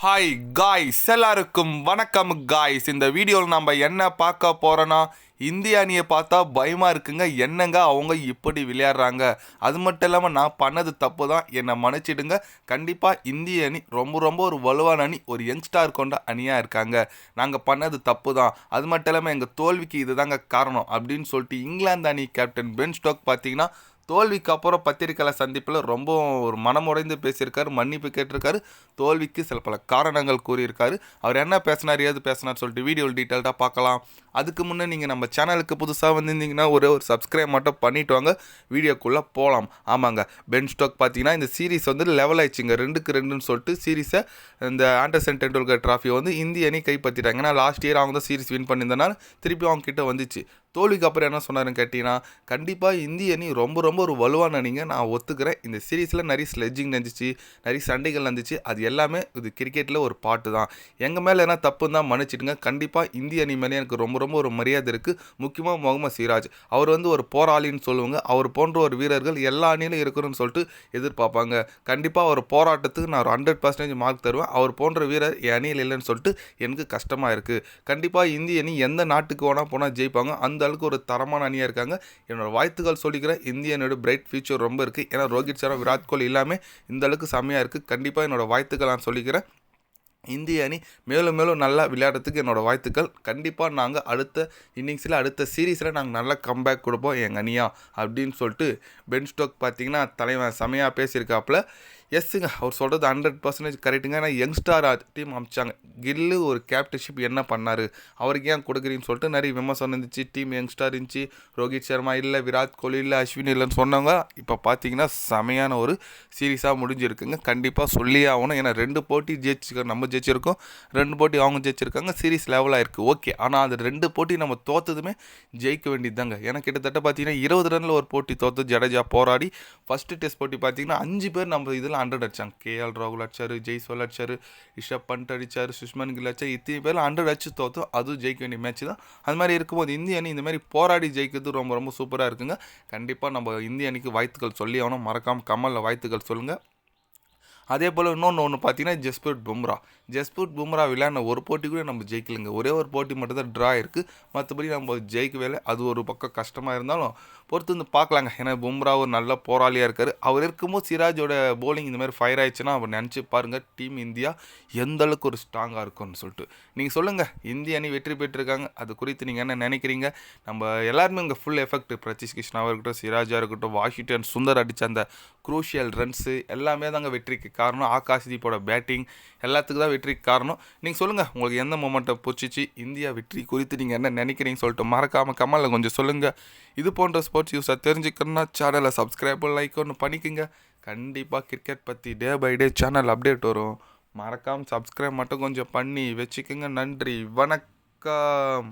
Hi guys, எல்லாருக்கும் வணக்கம் guys. இந்த வீடியோவில் நம்ம என்ன பார்க்க போகிறோன்னா, இந்திய அணியை பார்த்தா பயமாக இருக்குங்க. என்னங்க அவங்க இப்படி விளையாடுறாங்க? அது மட்டும் இல்லாமல் நான் பண்ணது தப்பு தான், என்னை மன்னிச்சிடுங்க. கண்டிப்பாக இந்திய அணி ரொம்ப ரொம்ப ஒரு வலுவான அணி, ஒரு யங்ஸ்டார் கொண்ட அணியாக இருக்காங்க. நாங்கள் பண்ணது தப்பு தான், அது மட்டும் இல்லாமல் எங்கள் தோல்விக்கு இதுதாங்க காரணம் அப்படின்னு சொல்லிட்டு இங்கிலாந்து அணி கேப்டன் பென் ஸ்டோக் பார்த்தீங்கன்னா தோல்விக்கு அப்புறம் பத்திரிகையாளர் சந்திப்பில் ரொம்ப ஒரு மனமுடைந்து பேசியிருக்காரு, மன்னிப்பு கேட்டிருக்காரு, தோல்விக்கு சில பல காரணங்கள் கூறியிருக்காரு. அவர் என்ன பேசினார், ஏது பேசினார் சொல்லிட்டு வீடியோவில் டீட்டெயில்டாக பார்க்கலாம். அதுக்கு முன்னே நீங்கள் நம்ம சேனலுக்கு புதுசாக வந்திருந்தீங்கன்னா ஒரு சப்ஸ்கிரைப் மட்டும் பண்ணிவிட்டு வாங்க, வீடியோக்குள்ளே போகலாம். ஆமாங்க, பென் ஸ்டோக் பார்த்தீங்கன்னா இந்த சீரீஸ் வந்து லெவல் ஆயிடுச்சுங்க, 2-2ன்னு சொல்லிட்டு சீரீஸை இந்த ஆண்டர்சன் டெண்டுல்கர் ட்ராஃபியை வந்து இந்திய அணி கைப்பற்றிட்டாங்க. ஏன்னா லாஸ்ட் இயர் அவங்க தான் சீரீஸ் வின் பண்ணியிருந்தனால திருப்பி அவங்க கிட்ட வந்துச்சு. தோல்விக்கு அப்புறம் என்ன சொன்னாருன்னு கேட்டிங்கன்னா, கண்டிப்பாக இந்திய அணி ரொம்ப ரொம்ப ஒரு வலுவான அணிங்க, நான் ஒத்துக்கிறேன். இந்த சீரீஸில் நிறைய ஸ்லெட்ஜிங் நடந்துச்சு, நிறைய சண்டைகள் நடந்துச்சு, அது எல்லாமே இது கிரிக்கெட்டில் ஒரு பாட்டு தான். எங்கள் மேலே என்ன தப்புன்னு தான் மன்னிச்சிடுங்க. கண்டிப்பாக இந்திய அணி மேலே எனக்கு ரொம்ப ரொம்ப ஒரு மரியாதை இருக்குது. முக்கியமாக முகமது சிராஜ், அவர் வந்து ஒரு போராளின்னு சொல்லுவாங்க. அவர் போன்ற ஒரு வீரர்கள் எல்லா அணியிலும் இருக்கணும்னு சொல்லிட்டு எதிர்பார்ப்பாங்க. கண்டிப்பாக ஒரு போராட்டத்துக்கு நான் ஒரு 100% மார்க் தருவேன். அவர் போன்ற வீரர் என் அணியில் இல்லைன்னு சொல்லிட்டு எனக்கு கஷ்டமாக இருக்குது. கண்டிப்பாக இந்திய அணி எந்த நாட்டுக்கு வேணால் போனால் ஜெயிப்பாங்க, அந்த அளவுக்கு ஒரு தரமான அணியாக இருக்காங்க. என்னோட வாழ்த்துக்கள் சொல்லிக்கிறேன். இந்திய அணியோட பிரைட் ஃபியூச்சர் ரொம்ப இருக்குது. ஏன்னா ரோஹித் சர்மா, விராட் கோலி எல்லாமே இந்த அளவுக்கு செம்மையாக இருக்குது. கண்டிப்பாக என்னோட வாழ்த்துக்கள் நான் சொல்லிக்கிறேன். இந்திய அணி மேலும் மேலும் நல்லா விளையாடுறதுக்கு என்னோடய வாழ்த்துக்கள். கண்டிப்பாக நாங்கள் அடுத்த இன்னிங்ஸில் அடுத்த சீரீஸில் நாங்கள் நல்லா கம்பேக் கொடுப்போம் எங்கள் அணியா அப்படின்னு சொல்லிட்டு பென் ஸ்டோக் பார்த்தீங்கன்னா தலைவன் செமையாக பேசியிருக்காப்புல. எஸ்ஸுங்க, அவர் சொல்கிறது 100% கரெக்டுங்க. ஏன்னா யங்ஸ்டார் டீம் அமிச்சாங்க. கில்லு ஒரு கேப்டன்ஷிப் என்ன பண்ணார், அவருக்கு ஏன் கொடுக்குறீன்னு சொல்லிட்டு நிறைய விமர்சனம் இருந்துச்சு. டீம் யங்ஸ்டார் இருந்துச்சு, ரோஹித் சர்மா இல்லை, விராட் கோலி இல்லை, அஸ்வின் இல்லைன்னு சொன்னாங்க. இப்போ பார்த்தீங்கன்னா செமையான ஒரு சீரீஸாக முடிஞ்சிருக்குங்க. கண்டிப்பாக சொல்லியே ஆகணும். ஏன்னா 2 போட்டி நம்ம ஜெயிச்சிருக்கோம், 2 போட்டி அவங்க ஜெயிச்சிருக்காங்க. சீரீஸ் லெவலாக இருக்குது, ஓகே. ஆனால் அது 2 போட்டி நம்ம தோற்றதுமே ஜெயிக்க வேண்டியது தாங்க. ஏன்னா கிட்டத்தட்ட பார்த்தீங்கன்னா 20 ரனில் ஒரு போட்டி தோற்று ஜடேஜா போராடி. ஃபஸ்ட்டு டெஸ்ட் போட்டி பார்த்தீங்கன்னா 5 பேர் நம்ம இதில் 100 அடிச்சாங்க. கேஎல் ராகுல் அடிச்சார், ஜெய்ஸ்வால் அடிச்சார், ரிஷப் பண்ட் அடிச்சார், சுஷ்மன் கில் அடிச்சார். இத்தனை பேர் 100 அடிச்சு தோற்றும், அதுவும் ஜெயிக்க வேண்டிய மேட்ச் தான். அது மாதிரி இருக்கும்போது இந்திய அணி இந்த மாதிரி போராடி ஜெயிக்கிறது ரொம்ப ரொம்ப சூப்பராக இருக்குங்க. கண்டிப்பாக நம்ம இந்திய அணிக்கு வாழ்த்துக்கள் சொல்லி ஆகணும். மறக்காமல் கமலில் வாழ்த்துக்கள் சொல்லுங்கள். அதே போல் இன்னொன்று பார்த்தீங்கன்னா ஜஸ்பிரிட் பும்ரா விளையாடின ஒரு போட்டி கூட நம்ம ஜெயிக்கலைங்க. ஒரே ஒரு போட்டி மட்டும் தான் ட்ரா இருக்குது, மற்றபடி நம்ம ஜெயிக்கவே இல்லை. அது ஒரு பக்கம் கஷ்டமாக இருந்தாலும் பொறுத்து வந்து பார்க்கலாங்க. ஏன்னா பும்ரா ஒரு நல்ல போராளியாக இருக்கார். அவர் இருக்கும்போது சிராஜோட போலிங் இந்த மாதிரி ஃபயர் ஆயிடுச்சுன்னா அவர் நினச்சி பாருங்கள் டீம் இந்தியா எந்த அளவுக்கு ஒரு ஸ்ட்ராங்காக இருக்கும்னு சொல்லிட்டு. நீங்கள் சொல்லுங்கள், இந்திய அணி வெற்றி பெற்றிருக்காங்க, அது குறித்து நீங்கள் என்ன நினைக்கிறீங்க? நம்ம எல்லாருமே இங்கே ஃபுல் எஃபெக்ட், பிரதீஷ் கிருஷ்ணாவாக இருக்கட்டும், சிராஜாக இருக்கட்டும், வாஷிங்டன் சுந்தர் அடித்த அந்த குரூஷியல் ரன்ஸு எல்லாமே தாங்க வெற்றிக்கு காரணம். ஆகாஷ்தீப்போட பேட்டிங் எல்லாத்துக்கும் தான் வெற்றிக்கு காரணம். நீங்கள் சொல்லுங்கள், உங்களுக்கு எந்த மொமெண்ட்டை பிடிச்சிச்சு, இந்தியா வெற்றி குறித்து நீங்கள் என்ன நினைக்கிறீங்கன்னு சொல்லிட்டு மறக்காமல் கமலில் கொஞ்சம் சொல்லுங்கள். இது போன்ற ஸ்போர்ட்ஸ் நியூஸை தெரிஞ்சுக்கணுன்னா சேனலை சப்ஸ்கிரைப் லைக் ஒன்று பண்ணிக்கோங்க. கண்டிப்பாக கிரிக்கெட் பற்றி day by day channel update வரும். மறக்காமல் சப்ஸ்கிரைப் மட்டும் கொஞ்சம் பண்ணி வச்சுக்கோங்க. நன்றி, வணக்கம்.